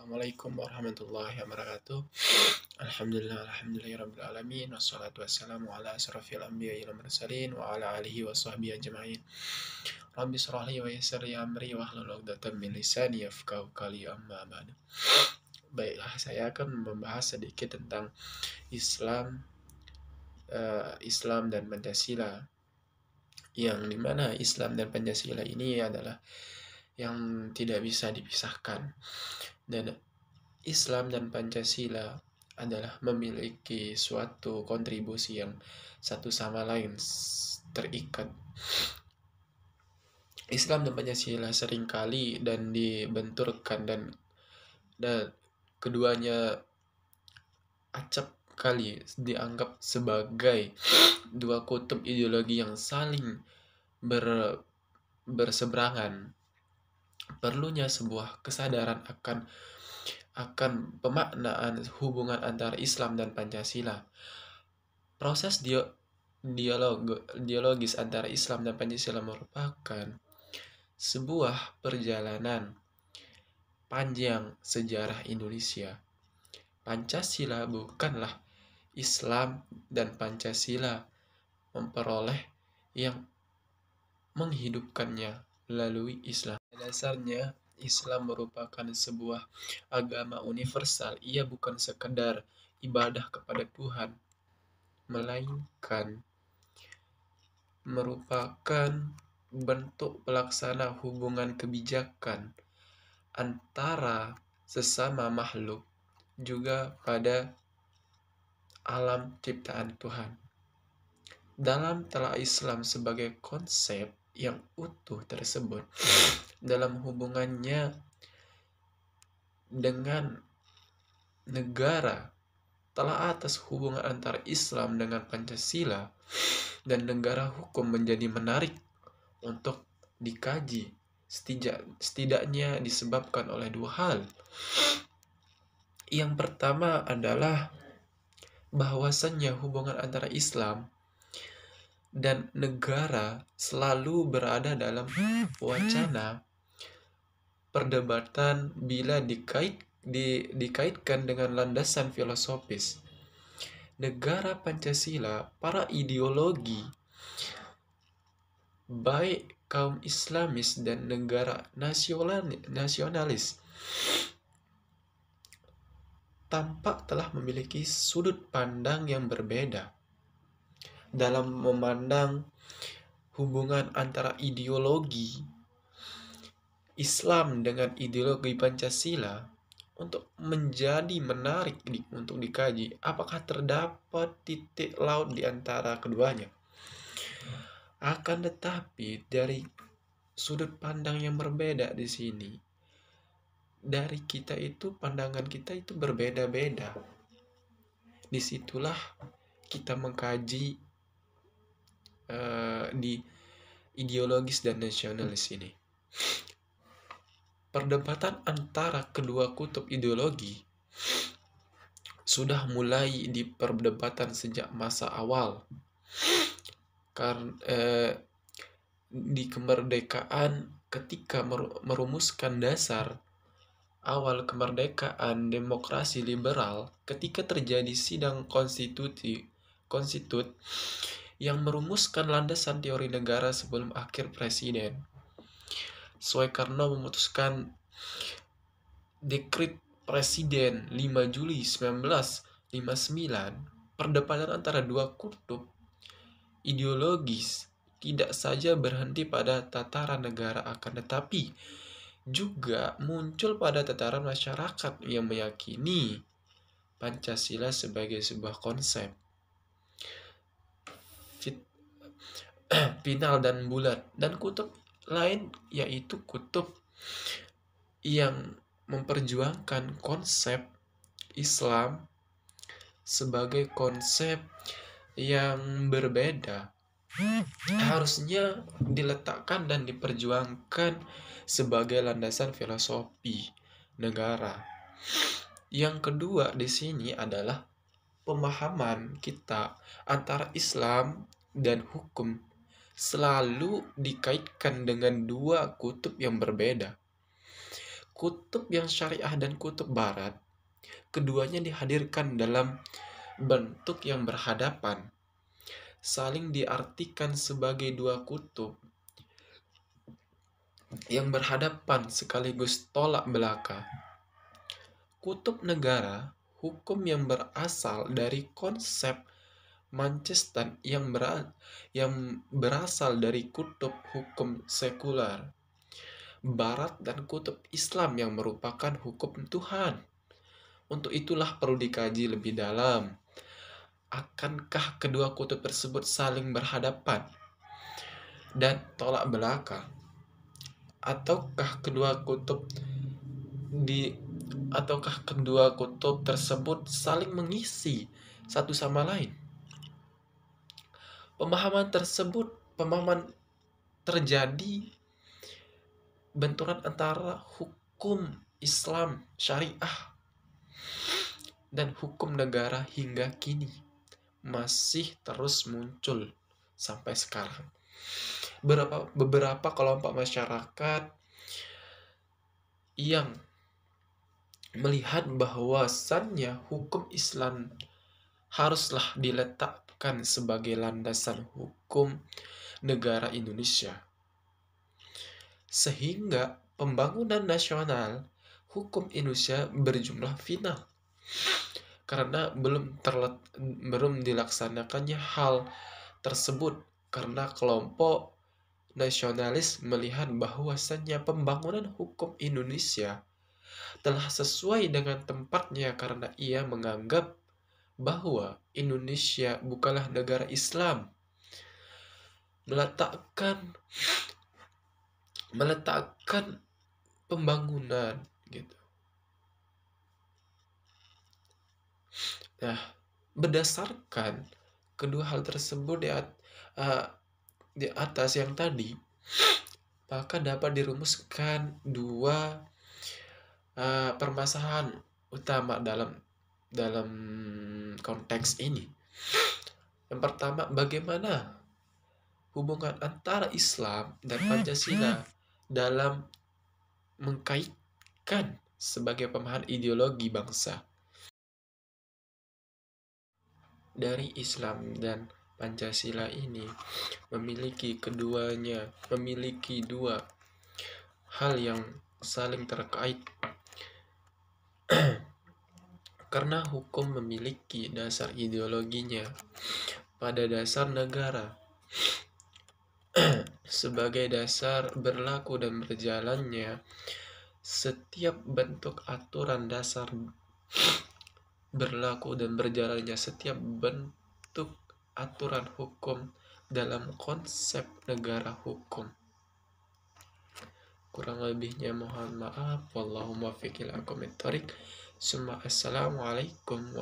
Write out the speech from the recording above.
Assalamualaikum warahmatullahi wabarakatuh. Alhamdulillahirabbil alamin wassalatu wassalamu ala asrofil anbiya'i wal mursalin wa ala alihi wa sahbihi ajma'in. Rabbi shrah li wa yassir li amri wahlul 'uqdatam min lisani yafqahu qawli amma ba'du. Baiklah, saya akan membahas sedikit tentang Islam dan Pancasila. Yang dimana Islam dan Pancasila ini adalah yang tidak bisa dipisahkan. Dan Islam dan Pancasila adalah memiliki suatu kontribusi yang satu sama lain terikat. Islam dan Pancasila seringkali dan dibenturkan dan keduanya acap kali dianggap sebagai dua kutub ideologi yang saling berseberangan. Perlunya sebuah kesadaran akan pemaknaan hubungan antara Islam dan Pancasila. Proses dialogis antara Islam dan Pancasila merupakan sebuah perjalanan panjang sejarah Indonesia. Pancasila bukanlah Islam dan Pancasila memperoleh yang menghidupkannya melalui Islam. Dasarnya, Islam merupakan sebuah agama universal. Ia bukan sekadar ibadah kepada Tuhan, melainkan merupakan bentuk pelaksana hubungan kebijakan antara sesama makhluk juga pada alam ciptaan Tuhan. Dalam telah Islam sebagai konsep yang utuh tersebut, dalam hubungannya dengan negara, telah atas hubungan antara Islam dengan Pancasila dan negara hukum menjadi menarik untuk dikaji, setidaknya disebabkan oleh dua hal. Yang pertama adalah bahwasannya hubungan antara Islam dan negara selalu berada dalam wacana perdebatan bila dikaitkan dengan landasan filosofis. Negara Pancasila, para ideologi baik kaum Islamis dan negara nasionalis tampak telah memiliki sudut pandang yang berbeda dalam memandang hubungan antara ideologi Islam dengan ideologi Pancasila untuk menjadi menarik untuk dikaji. Apakah terdapat titik laut di antara keduanya? Akan tetapi dari sudut pandang yang berbeda di sini, dari kita itu pandangan kita itu berbeda-beda. Disitulah kita mengkaji di ideologis dan nasionalis ini. Perdebatan antara kedua kutub ideologi sudah mulai diperdebatan sejak masa awal di kemerdekaan, ketika merumuskan dasar awal kemerdekaan demokrasi liberal, ketika terjadi sidang konstitut yang merumuskan landasan teori negara sebelum akhir presiden. Soekarno memutuskan dekret presiden 5 Juli 1959. Perdebatan antara dua kutub ideologis tidak saja berhenti pada tataran negara, akan tetapi juga muncul pada tataran masyarakat yang meyakini Pancasila sebagai sebuah konsep final dan bulat, dan kutub lain yaitu kutub yang memperjuangkan konsep Islam sebagai konsep yang berbeda, harusnya diletakkan dan diperjuangkan sebagai landasan filosofi negara. Yang kedua di sini adalah pemahaman kita antara Islam dan hukum selalu dikaitkan dengan dua kutub yang berbeda. kutub yang syariah dan kutub barat, keduanya dihadirkan dalam bentuk yang berhadapan, saling diartikan sebagai dua kutub yang berhadapan sekaligus tolak belakang. Kutub negara, hukum yang berasal dari konsep Manchester yang berasal dari kutub hukum sekular Barat dan kutub Islam yang merupakan hukum Tuhan. Untuk itulah perlu dikaji lebih dalam. Akankah kedua kutub tersebut saling berhadapan dan tolak belakang? Ataukah kedua kutub tersebut saling mengisi satu sama lain? Pemahaman terjadi benturan antara hukum Islam syariah dan hukum negara hingga kini masih terus muncul sampai sekarang. Beberapa kelompok masyarakat yang melihat bahwasannya hukum Islam haruslah diletakkan sebagai landasan hukum negara Indonesia, sehingga pembangunan nasional hukum Indonesia berjumlah final karena belum dilaksanakannya hal tersebut karena kelompok nasionalis melihat bahwasannya pembangunan hukum Indonesia telah sesuai dengan tempatnya karena ia menganggap bahwa Indonesia bukanlah negara Islam, meletakkan pembangunan gitu. Nah, berdasarkan kedua hal tersebut di atas yang tadi, maka dapat dirumuskan dua permasalahan utama dalam konteks ini. Yang pertama, bagaimana hubungan antara Islam dan Pancasila dalam mengkaitkan sebagai pemahaman ideologi bangsa. Dari Islam dan Pancasila ini memiliki dua hal yang saling terkait. Karena hukum memiliki dasar ideologinya pada dasar negara sebagai dasar berlaku dan berjalannya setiap bentuk aturan dasar berlaku dan berjalannya setiap bentuk aturan hukum dalam konsep negara hukum. Kurang lebihnya mohon maaf. Wallahumma fiqil akomentorik. Assalamualaikum